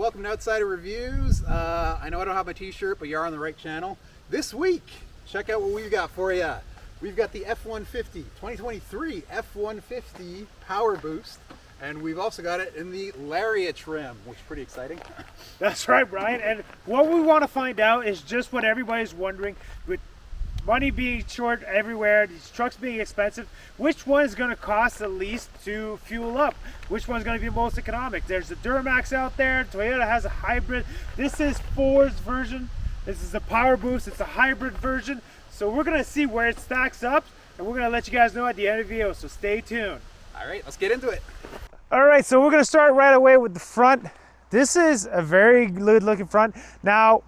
welcome to Outsider Reviews. I know I don't have my t-shirt, but you are on the right channel. This week, check out what we've got for you. We've got the F-150, 2023 F-150 Powerboost, and we've also got it in the Lariat trim, which is pretty exciting. That's right, Brian. And what we want to find out is just what everybody's wondering. With money being short everywhere, these trucks being expensive, which one is going to cost the least to fuel up? Which one's going to be most economic? There's the Duramax out there. Toyota has a hybrid. This is Ford's version. This is the Powerboost. It's a hybrid version. So we're going to see where it stacks up, and we're going to let you guys know at the end of the video. So stay tuned. All right, let's get into it. All right, so we're going to start right away with the front. This is a very good looking front. Now,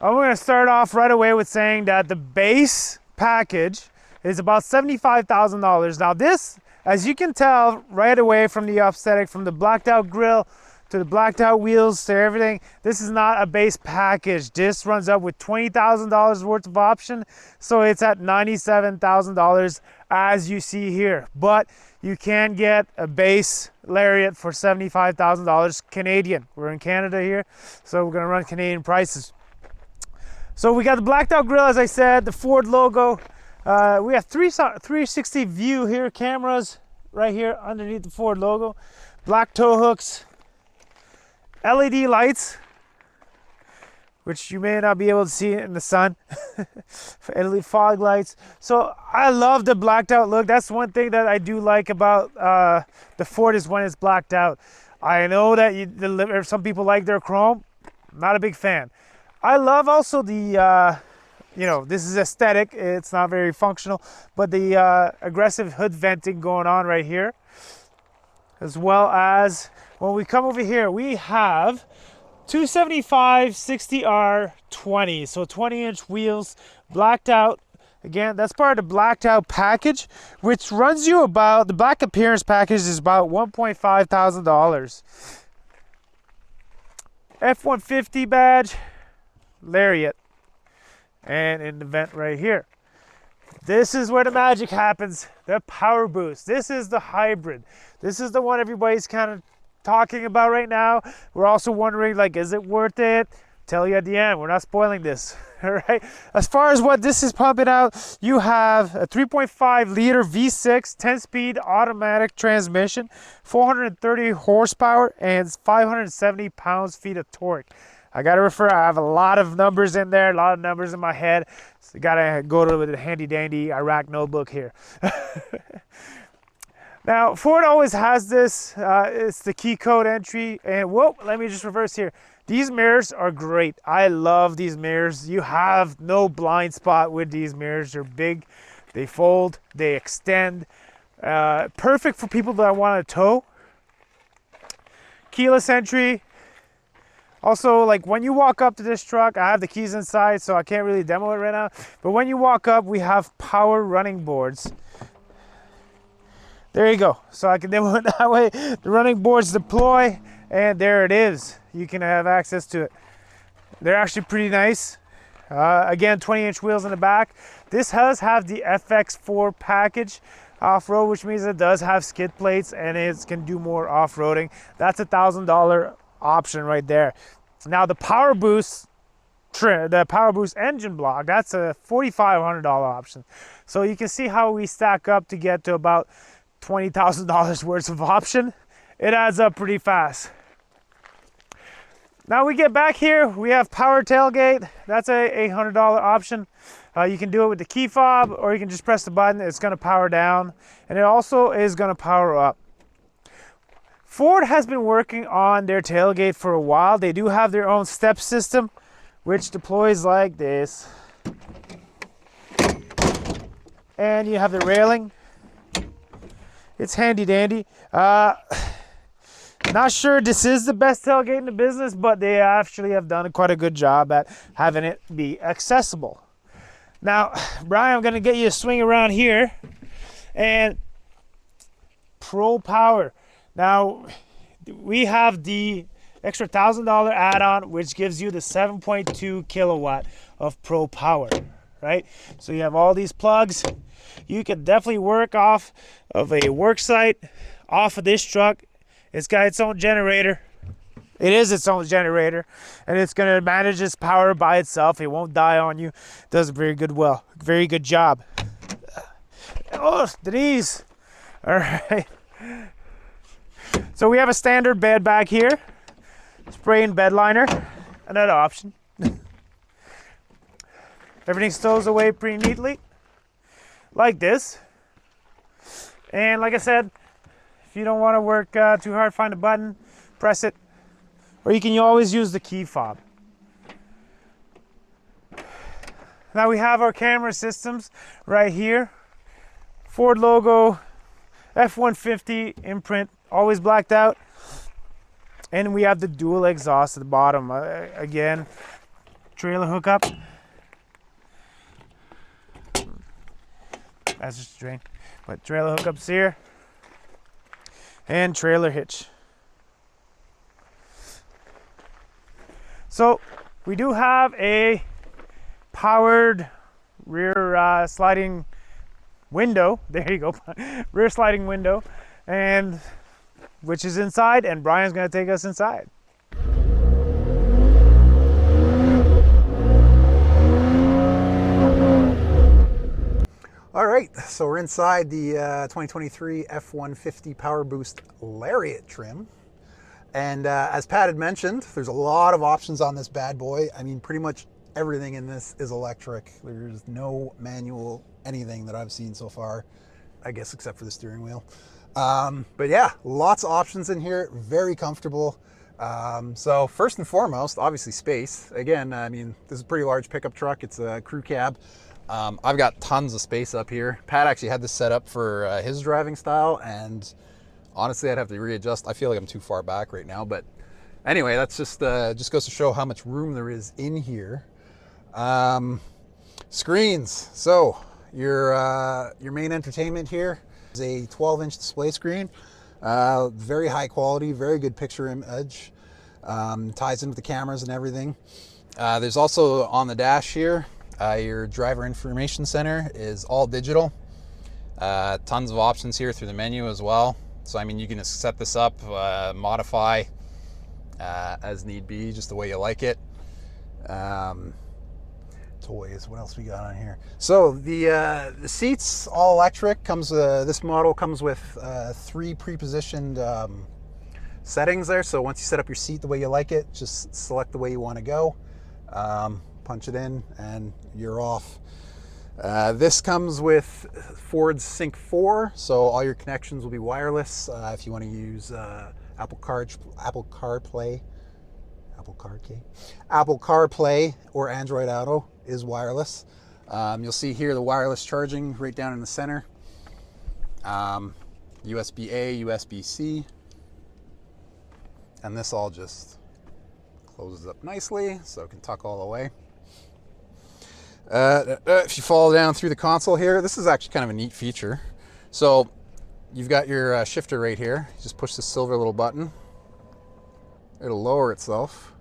I'm going to start off right away with saying that the base package is about $75,000. Now this, as you can tell right away from the aesthetic, from the blacked out grille to the blacked out wheels to everything, this is not a base package. This runs up with $20,000 worth of option. So it's at $97,000 as you see here. But you can get a base Lariat for $75,000 Canadian. We're in Canada here, so we're going to run Canadian prices. So we got the blacked out grille, as I said, the Ford logo. We have 360 view here, cameras right here underneath the Ford logo. Black tow hooks, LED lights, which you may not be able to see in the sun. LED fog lights. So I love the blacked out look. That's one thing that I do like about the Ford is when it's blacked out. I know that some people like their chrome. Not a big fan. I love also the, this is aesthetic. It's not very functional, but the aggressive hood venting going on right here. As well as when we come over here, we have 275 60R 20. So 20-inch wheels, blacked out. Again, that's part of the blacked out package, which runs you about, the black appearance package is about $1,500. F-150 badge. Lariat, and in the vent right here. This is where the magic happens, the Powerboost. This is the hybrid. This is the one everybody's kind of talking about right now. We're also wondering, like, is it worth it? Tell you at the end, we're not spoiling this. All right, as far as what this is pumping out, you have a 3.5 liter V6 10-speed automatic transmission, 430 horsepower, and 570 pounds-feet of torque. I got to I have a lot of numbers in there, a lot of numbers in my head. So got to go to the handy dandy Iraq notebook here. Now, Ford always has this. It's the key code entry. And whoa, let me just reverse here. These mirrors are great. I love these mirrors. You have no blind spot with these mirrors. They're big, they fold, they extend. Perfect for people that want to tow. Keyless entry. Also, like when you walk up to this truck, I have the keys inside, so I can't really demo it right now. But when you walk up, we have power running boards. There you go. So I can demo it that way. The running boards deploy, and there it is. You can have access to it. They're actually pretty nice. Again, 20-inch wheels in the back. This does have the FX4 package off-road, which means it does have skid plates, and it can do more off-roading. That's $1,000 option right there. Now the Powerboost engine block, that's a $4,500 option. So you can see how we stack up to get to about $20,000 worth of option. It adds up pretty fast. Now we get back here, we have power tailgate. That's a $800 option. You can do it with the key fob, or you can just press the button. It's going to power down, and it also is going to power up. Ford has been working on their tailgate for a while. They do have their own step system, which deploys like this. And you have the railing. It's handy dandy. Not sure this is the best tailgate in the business, but they actually have done quite a good job at having it be accessible. Now, Brian, I'm going to get you to swing around here. And Pro Power. Now, we have the extra $1,000 add-on, which gives you the 7.2 kilowatt of Pro Power, right? So you have all these plugs. You can definitely work off of a work site, off of this truck. It's got its own generator. It is its own generator, and it's going to manage its power by itself. It won't die on you. It does a very good job. Oh, Denise. All right. So we have a standard bed back here. Spray and bed liner, another option. Everything stows away pretty neatly, like this. And like I said, if you don't want to work too hard, find a button, press it, or you can always use the key fob. Now we have our camera systems right here. Ford logo, F150 imprint, always blacked out. And we have the dual exhaust at the bottom. Again, trailer hookup. That's just a drain. But trailer hookups here. And trailer hitch. So we do have a powered rear sliding window. There you go. Rear sliding window. And which is inside, and Brian's going to take us inside. All right, so we're inside the 2023 F150 Powerboost Lariat trim. And as Pat had mentioned, there's a lot of options on this bad boy. I mean, pretty much everything in this is electric. There's no manual anything that I've seen so far, I guess, except for the steering wheel. But yeah, lots of options in here, very comfortable. So first and foremost, obviously space. Again, I mean, this is a pretty large pickup truck. It's a crew cab. I've got tons of space up here. Pat actually had this set up for his driving style, and honestly, I'd have to readjust. I feel like I'm too far back right now, but anyway, that's just goes to show how much room there is in here. Screens. So your main entertainment here is a 12-inch display screen. Very high quality, very good picture image. Ties in with the cameras and everything. There's also on the dash here, your driver information center is all digital. Tons of options here through the menu as well. So I mean, you can just set this up, modify as need be, just the way you like it. Toys, what else we got on here? So the seats, all electric. This model comes with 3 pre-positioned settings there. So once you set up your seat the way you like it, just select the way you want to go, punch it in, and you're off. This comes with Ford's Sync 4, so all your connections will be wireless. If you want to use Apple CarPlay or Android Auto is wireless. You'll see here the wireless charging right down in the center. USB-A, USB-C, and this all just closes up nicely, so it can tuck all the way. If you follow down through the console here, this is actually kind of a neat feature. So you've got your shifter right here. You just push the silver little button. It'll lower itself.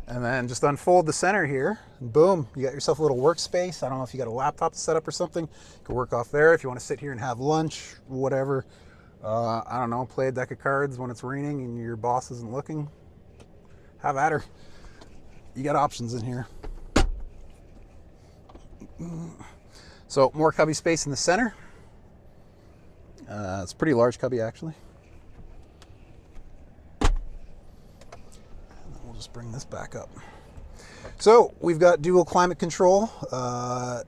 And then just unfold the center here. And boom, you got yourself a little workspace. I don't know if you got a laptop to set up or something. You can work off there if you want to sit here and have lunch, whatever. I don't know, play a deck of cards when it's raining and your boss isn't looking. Have at her. You got options in here. So more cubby space in the center. It's a pretty large cubby actually. And then we'll just bring this back up. So we've got dual climate control. The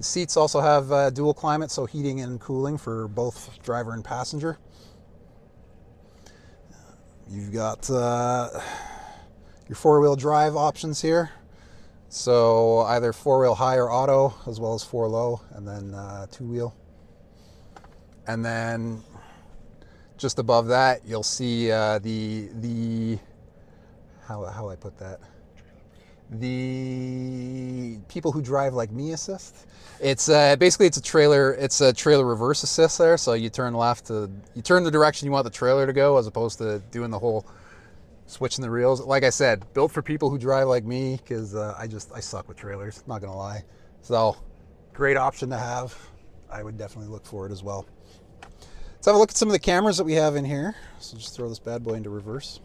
seats also have dual climate, so heating and cooling for both driver and passenger. You've got your 4-wheel drive options here. So either 4-wheel high or auto, as well as 4-low, and then 2-wheel. And then just above that, you'll see the how I put that? The people who drive like me assist. It's basically it's a trailer reverse assist there. So you turn left you turn the direction you want the trailer to go, as opposed to doing the whole switching the reels. Like I said, built for people who drive like me, because I suck with trailers, not gonna lie. So great option to have. I would definitely look for it as well. Let's have a look at some of the cameras that we have in here. So just throw this bad boy into reverse.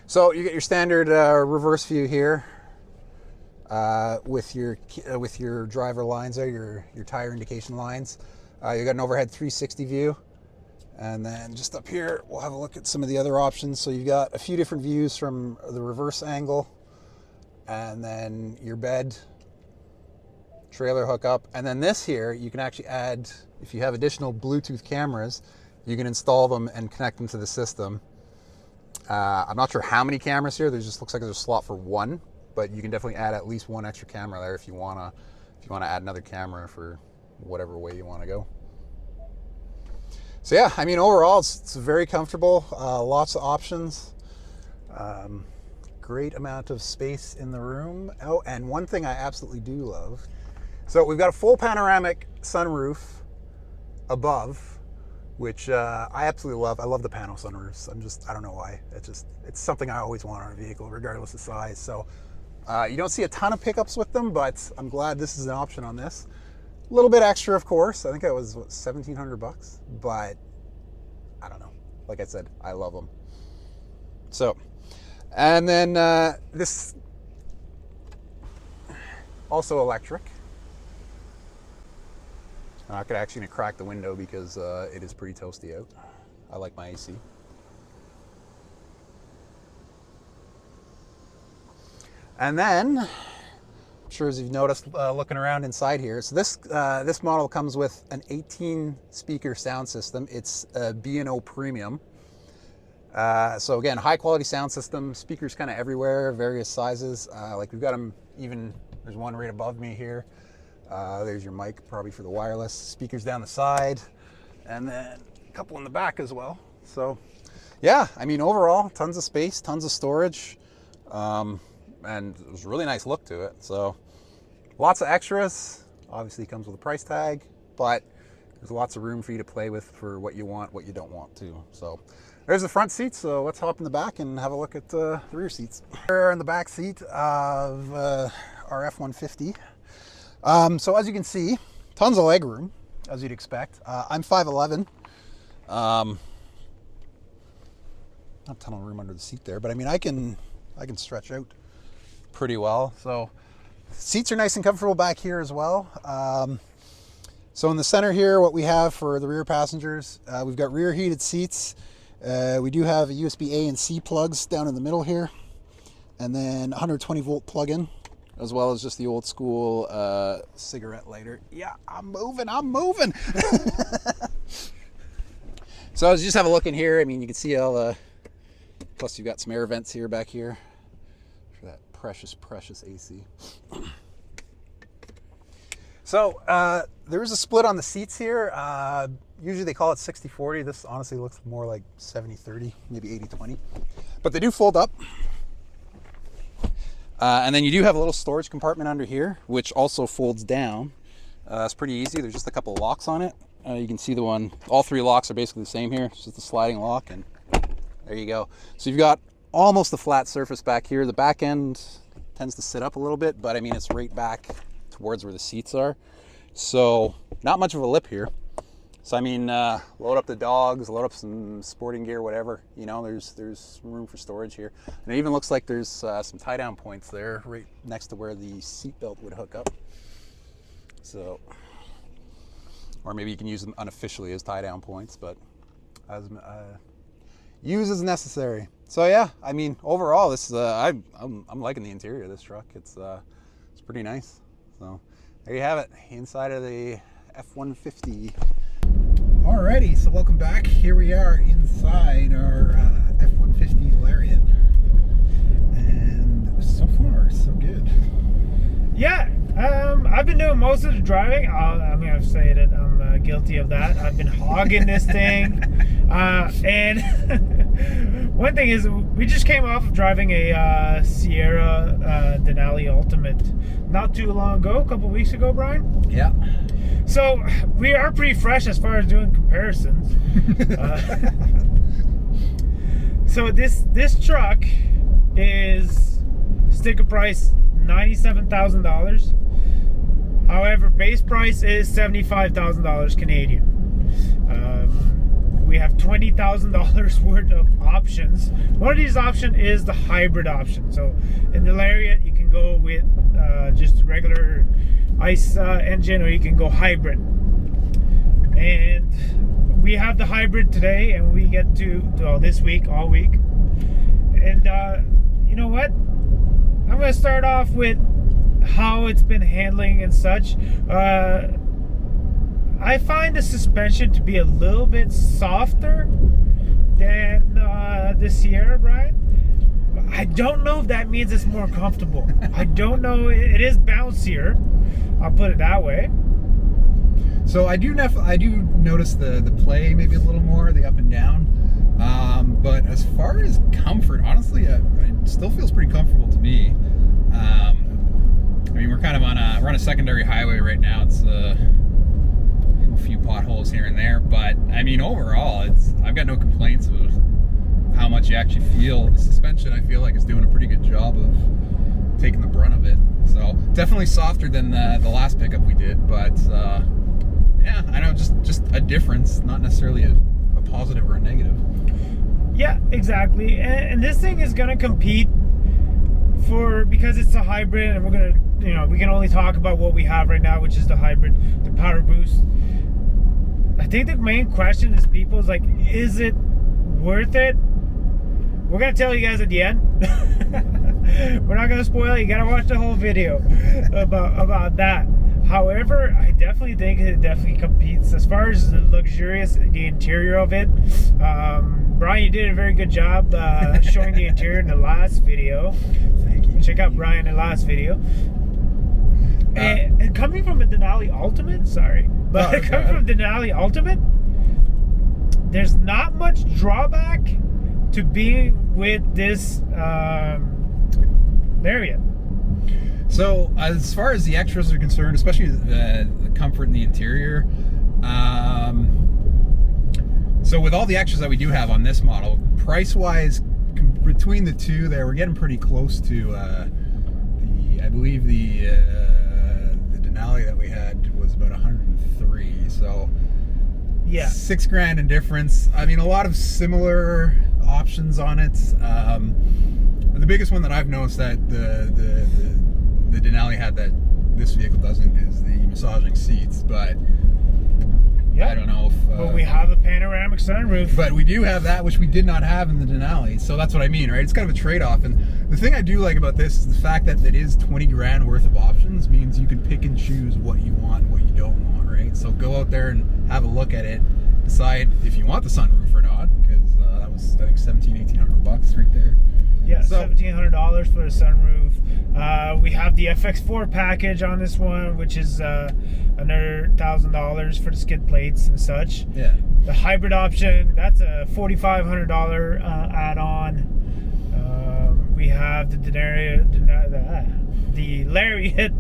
So you get your standard reverse view here with your driver lines there, your tire indication lines. You got an overhead 360 view. And then just up here, we'll have a look at some of the other options. So you've got a few different views from the reverse angle, and then your bed, trailer hookup. And then this here, you can actually add, if you have additional Bluetooth cameras, you can install them and connect them to the system. I'm not sure how many cameras here. There just looks like there's a slot for one, but you can definitely add at least one extra camera there if you wanna add another camera for whatever way you wanna go. So yeah, I mean, overall, it's very comfortable. Lots of options. Great amount of space in the room. Oh, and one thing I absolutely do love. So we've got a full panoramic sunroof above, which I absolutely love. I love the panel sunroofs. I don't know why. It's something I always want on a vehicle, regardless of size. So you don't see a ton of pickups with them, but I'm glad this is an option on this. A little bit extra, of course. I think it was, what, $1,700, but I don't know. Like I said, I love them. So, and then this, also electric. I could actually crack the window because it is pretty toasty out. I like my AC. And then, I'm sure as you've noticed looking around inside here, so this model comes with an 18 speaker sound system. It's a B&O Premium. So again, high quality sound system, speakers kind of everywhere, various sizes. Like we've got them even, there's one right above me here. There's your mic, probably for the wireless. Speakers down the side, and then a couple in the back as well. So yeah, I mean, overall, tons of space, tons of storage. And it was a really nice look to it. So lots of extras. Obviously comes with a price tag, but there's lots of room for you to play with for what you want, what you don't want to. So there's the front seats. So let's hop in the back and have a look at the rear seats. We're in the back seat of our F-150. So as you can see, tons of leg room, as you'd expect. I'm 5'11". Not a ton of room under the seat there, but I mean, I can stretch out pretty well. So seats are nice and comfortable back here as well. So in the center here, what we have for the rear passengers, we've got rear heated seats. We do have a USB A and C plugs down in the middle here, and then 120 volt plug-in, as well as just the old school cigarette lighter. Yeah, I'm moving. So as you just have a look in here, I mean, you can see all the, plus you've got some air vents here back here for that precious AC. So there is a split on the seats here. Usually they call it 60-40. This honestly looks more like 70-30, maybe 80-20. But they do fold up. And then you do have a little storage compartment under here, which also folds down. It's pretty easy. There's just a couple of locks on it. You can see the one, all three locks are basically the same here. It's just a sliding lock, and there you go. So you've got almost a flat surface back here. The back end tends to sit up a little bit, but I mean, it's right back towards where the seats are. So not much of a lip here. So I mean, load up the dogs, load up some sporting gear, whatever. You know, there's room for storage here. And it even looks like there's some tie down points there right next to where the seat belt would hook up. So, or maybe you can use them unofficially as tie down points, but as use as necessary. So yeah, I mean, overall, this is I'm liking the interior of this truck. It's pretty nice. So there you have it, inside of the F-150. Alrighty, so welcome back. Here we are inside our F-150 Lariat, and so far so good. Yeah, I've been doing most of the driving. I'm gonna say it. I'm guilty of that. I've been hogging this thing, and one thing is, we just came off of driving a Sierra Denali Ultimate not too long ago, a couple weeks ago, Brian. Yeah. So we are pretty fresh as far as doing comparisons. So this truck is sticker price $97,000. However, base price is $75,000 Canadian. we have $20,000 worth of options. One of these options is the hybrid option. So in the Lariat, you can go with just a regular ICE engine, or you can go hybrid. And we have the hybrid today, and we get to this week, all week. And you know what? I'm going to start off with how it's been handling and such. I find the suspension to be a little bit softer than the Sierra, Brian. I don't know if that means it's more comfortable. I don't know. It is bouncier. I'll put it that way. So I do notice the play maybe a little more, the up and down. But as far as comfort, honestly, it still feels pretty comfortable to me. I mean, we're kind of on a secondary highway right now. It's a few potholes here and there, but I mean, overall, I've got no complaints of how much you actually feel. The suspension, I feel like, is doing a pretty good job of taking the brunt of it. So definitely softer than the last pickup we did, but yeah, I know, just a difference, not necessarily a positive or a negative. Yeah, exactly. And this thing is gonna compete because it's a hybrid, and we're gonna, we can only talk about what we have right now, which is the hybrid, the Powerboost. I think the main question is people's like, is it worth it? We're gonna tell you guys at the end. We're not gonna spoil it. You gotta watch the whole video about that. However, I definitely think it definitely competes as far as the luxurious, the interior of it. Brian, you did a very good job showing the interior in the last video. Thank you. Check out Brian in the last video. And coming from a Denali Ultimate, coming from Denali Ultimate, there's not much drawback to being with this Lariat. So as far as the extras are concerned, especially the comfort in the interior, so with all the extras that we do have on this model, price-wise, between the two there, we're getting pretty close to I believe the Denali that we had was about 103. So yeah, $6,000 in difference. I mean, a lot of similar options on it. The biggest one that I've noticed that the Denali had that this vehicle doesn't is the massaging seats, but yeah, I don't know if but we have a panoramic sunroof. But we do have that, which we did not have in the Denali, so that's what I mean, right? It's kind of a trade-off. And the thing I do like about this is the fact that it is $20,000 worth of options means you can pick and choose what you want and what you don't want, right? So go out there and have a look at it, decide if you want the sunroof or not, because that was, I think, $1,800 right there. Yeah, so $1,700 for the sunroof. We have the FX4 package on this one, which is another $1,000 for the skid plates and such. Yeah. The hybrid option, that's a $4,500 add-on. We have the Lariat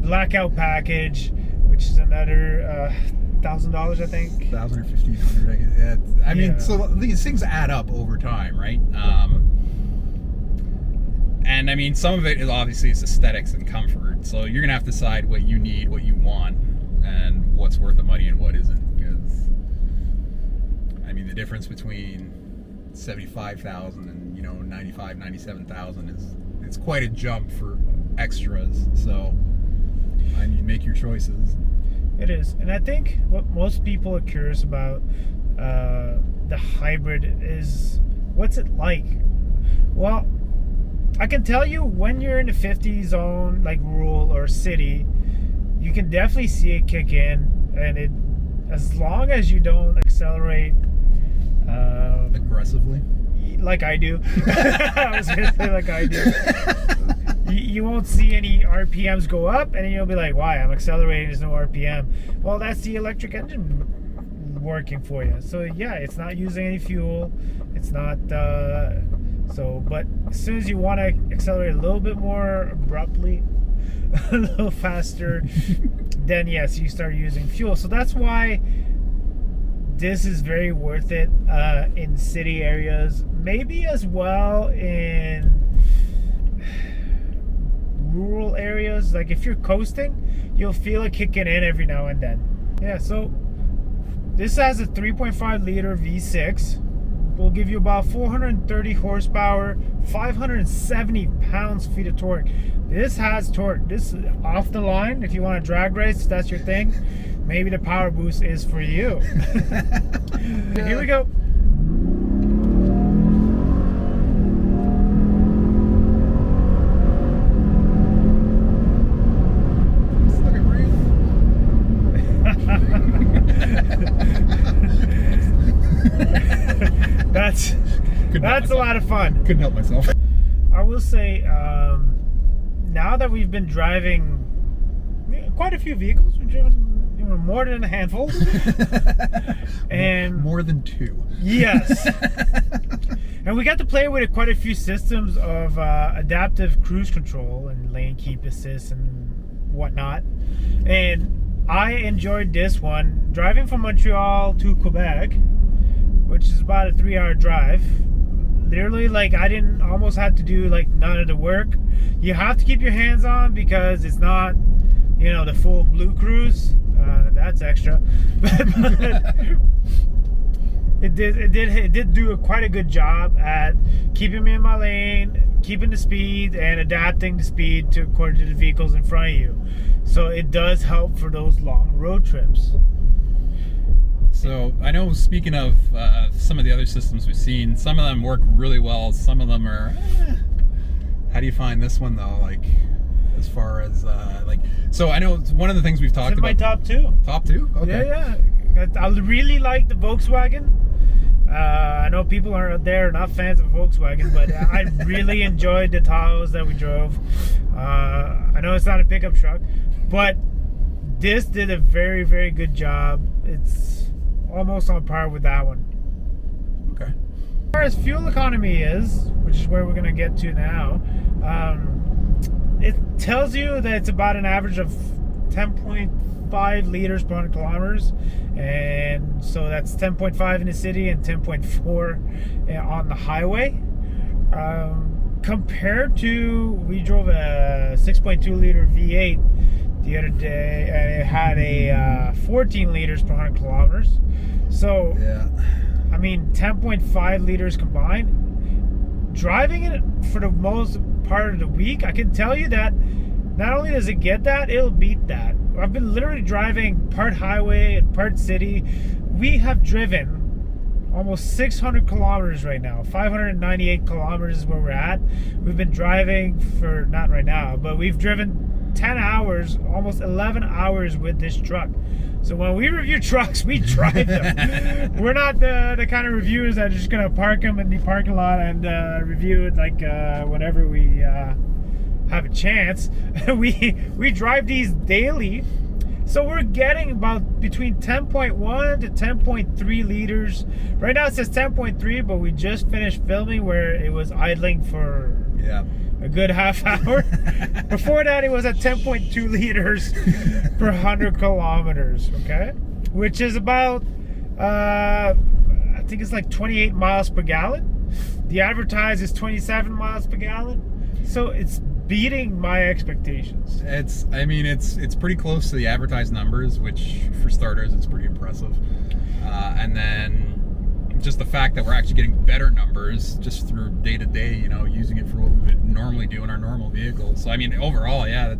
blackout package, which is another $1,000, I think. $1,000 or $1,500. I mean, so these things add up over time, right? And I mean, some of it is obviously aesthetics and comfort. So you're gonna have to decide what you need, what you want, and what's worth the money and what isn't. Because I mean, the difference between 75,000 and 95, 97,000 it's quite a jump for extras. So I mean, make your choices. It is, and I think what most people are curious about the hybrid is, what's it like? Well, I can tell you, when you're in the 50 zone, like rural or city, you can definitely see it kick in, and it, as long as you don't accelerate aggressively, like I do. I was gonna say like I do. You won't see any RPMs go up, and you'll be like, why? I'm accelerating, there's no RPM. Well, that's the electric engine working for you. So yeah, it's not using any fuel. It's not but as soon as you want to accelerate a little bit more abruptly, a little faster, then yes, you start using fuel. So that's why this is very worth it in city areas, maybe as well in rural areas. Like if you're coasting, you'll feel it kicking in every now and then. Yeah, so This has a 3.5 liter V6. Will give you about 430 horsepower, 570 pounds-feet of torque. This has torque. This is off the line. If you want to drag race, that's your thing. Maybe the Powerboost is for you. Here we go. That's a lot of fun. Couldn't help myself. I will say, now that we've been driving quite a few vehicles, we've driven more than a handful, and more than 2. Yes, and we got to play with quite a few systems of adaptive cruise control and lane keep assist and whatnot, and I enjoyed this one driving from Montreal to Quebec, which is about a 3-hour drive. Literally, like, I didn't almost have to do like none of the work. You have to keep your hands on because it's not, you know, the full blue cruise. That's extra. but it did do quite a good job at keeping me in my lane, keeping the speed, and adapting the speed to according to the vehicles in front of you. So it does help for those long road trips. So I know, speaking of some of the other systems we've seen, some of them work really well. Some of them are. How do you find this one though? Like, as far as like, so I know one of the things we've talked about. My top 2. Top 2? Okay. Yeah. I really like the Volkswagen. I know people are out there not fans of Volkswagen, but I really enjoyed the Tahoes that we drove. I know it's not a pickup truck, but this did a very, very good job. It's almost on par with that one. Okay. As far as fuel economy is, which is where we're going to get to now, it tells you that it's about an average of 10.5 liters per 100 kilometers, and so that's 10.5 in the city and 10.4 on the highway. Compared to, we drove a 6.2 liter V8 the other day, and it had a 14 liters per 100 kilometers. So, yeah, I mean, 10.5 liters combined. Driving it for the most part of the week, I can tell you that not only does it get that, it'll beat that. I've been literally driving part highway and part city. We have driven almost 600 kilometers right now. 598 kilometers is where we're at. We've been driving for, not right now, but we've driven 10 hours, almost 11 hours with this truck. So when we review trucks, we drive them. We're not the kind of reviewers that are just going to park them in the parking lot and review it like whenever we have a chance. we drive these daily. So we're getting about between 10.1 to 10.3 liters. Right now it says 10.3, but we just finished filming where it was idling for a good half hour. Before that, it was at 10.2 liters per 100 kilometers, okay? Which is about, I think it's like 28 miles per gallon. The advertised is 27 miles per gallon. So it's beating my expectations. It's pretty close to the advertised numbers, which for starters, it's pretty impressive. And then just the fact that we're actually getting better numbers just through day to day, you know, using it for what we would normally do in our normal vehicles. So I mean, overall, yeah,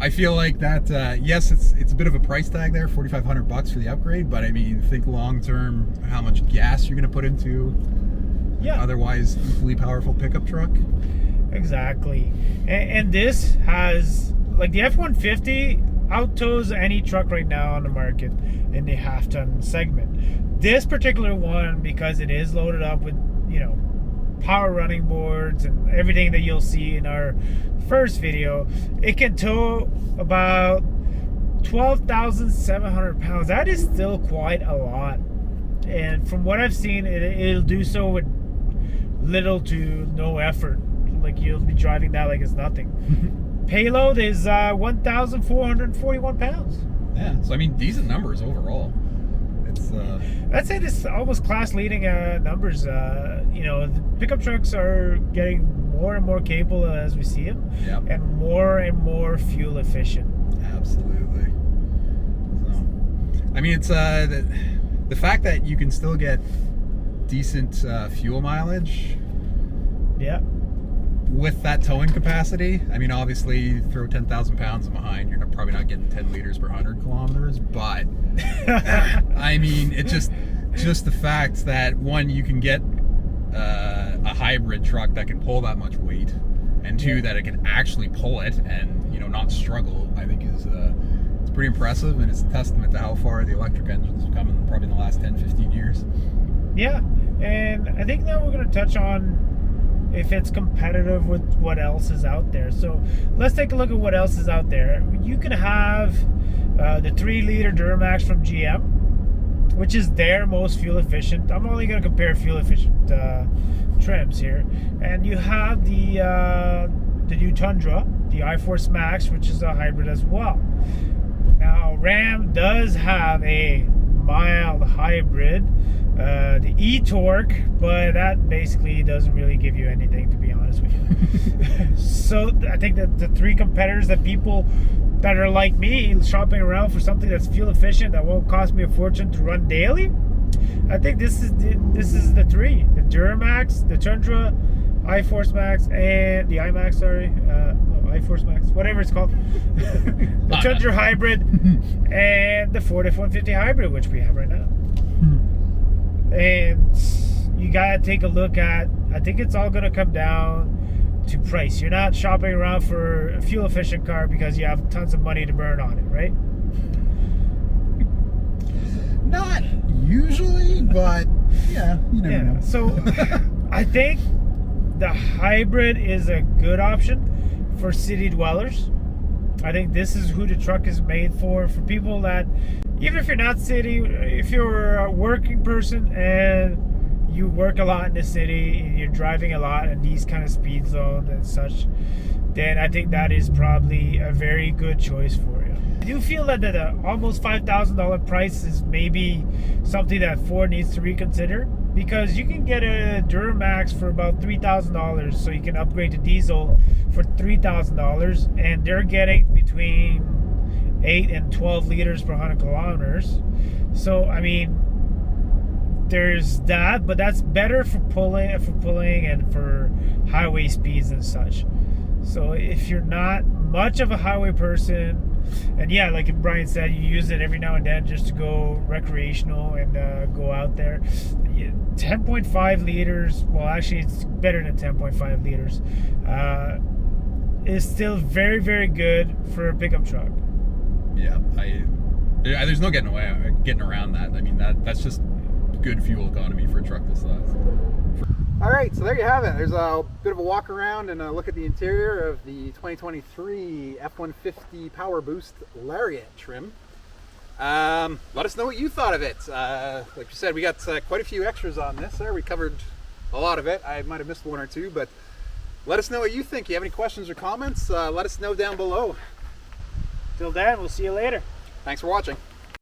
I feel like that. Yes, it's a bit of a price tag there, $4,500 for the upgrade. But I mean, think long term, how much gas you're going to put into otherwise equally powerful pickup truck. Exactly. And this has, like, the F-150 out-tows any truck right now on the market in the half-ton segment. This particular one, because it is loaded up with, you know, power running boards and everything that you'll see in our first video, it can tow about 12,700 pounds. That is still quite a lot. And from what I've seen, it'll do so with little to no effort. Like, you'll be driving that like it's nothing. Payload is 1,441 pounds. Yeah, so I mean, decent numbers overall. It's I'd say this almost class-leading numbers. You know, the pickup trucks are getting more and more capable as we see them, and more fuel efficient. Absolutely. I mean, it's the fact that you can still get decent fuel mileage. Yeah. With that towing capacity. I mean, obviously, throw 10,000 pounds behind, you're probably not getting 10 liters per 100 kilometers, but I mean, it's just the fact that, one, you can get a hybrid truck that can pull that much weight, and two, that it can actually pull it and, you know, not struggle, I think is it's pretty impressive, and it's a testament to how far the electric engines have come in probably in the last 10-15 years. Yeah, and I think now we're going to touch on if it's competitive with what else is out there. So let's take a look at what else is out there. You can have the 3-liter Duramax from GM, which is their most fuel efficient. I'm only going to compare fuel efficient trims here. And you have the new Tundra, the iForce Max, which is a hybrid as well. Now Ram does have a mild hybrid, the e-torque, but that basically doesn't really give you anything, to be honest with you. So I think that the 3 competitors that people that are like me shopping around for something that's fuel efficient that won't cost me a fortune to run daily, I think this is the 3: the Duramax, the Tundra, iForce Max, and the iMax. Sorry, iForce Max, whatever it's called. The Tundra hybrid and the Ford F150 hybrid, which we have right now. And you gotta take a look at, I think it's all gonna come down to price. You're not shopping around for a fuel efficient car because you have tons of money to burn on it, right? Not usually, but yeah, you never know. So I think the hybrid is a good option for city dwellers. I think this is who the truck is made for people that, even if you're not city, if you're a working person and you work a lot in the city and you're driving a lot in these kind of speed zones and such, then I think that is probably a very good choice for you. I do feel that the almost $5,000 price is maybe something that Ford needs to reconsider, because you can get a Duramax for about $3,000, so you can upgrade to diesel for $3,000, and they're getting between 8 and 12 liters per 100 kilometers. So I mean, there's that, but that's better for pulling and for highway speeds and such. So if you're not much of a highway person, and yeah, like Brian said, you use it every now and then just to go recreational and go out there, 10.5 liters, well actually it's better than 10.5 liters, is still very, very good for a pickup truck. Yeah, there's no getting around that. I mean, that's just good fuel economy for a truck this size. All right, so there you have it. There's a bit of a walk around and a look at the interior of the 2023 F150 Powerboost Lariat trim. Let us know what you thought of it. Like you said, we got quite a few extras on this there. We covered a lot of it. I might have missed one or two, but let us know what you think. You have any questions or comments? Let us know down below. Till then, we'll see you later. Thanks for watching.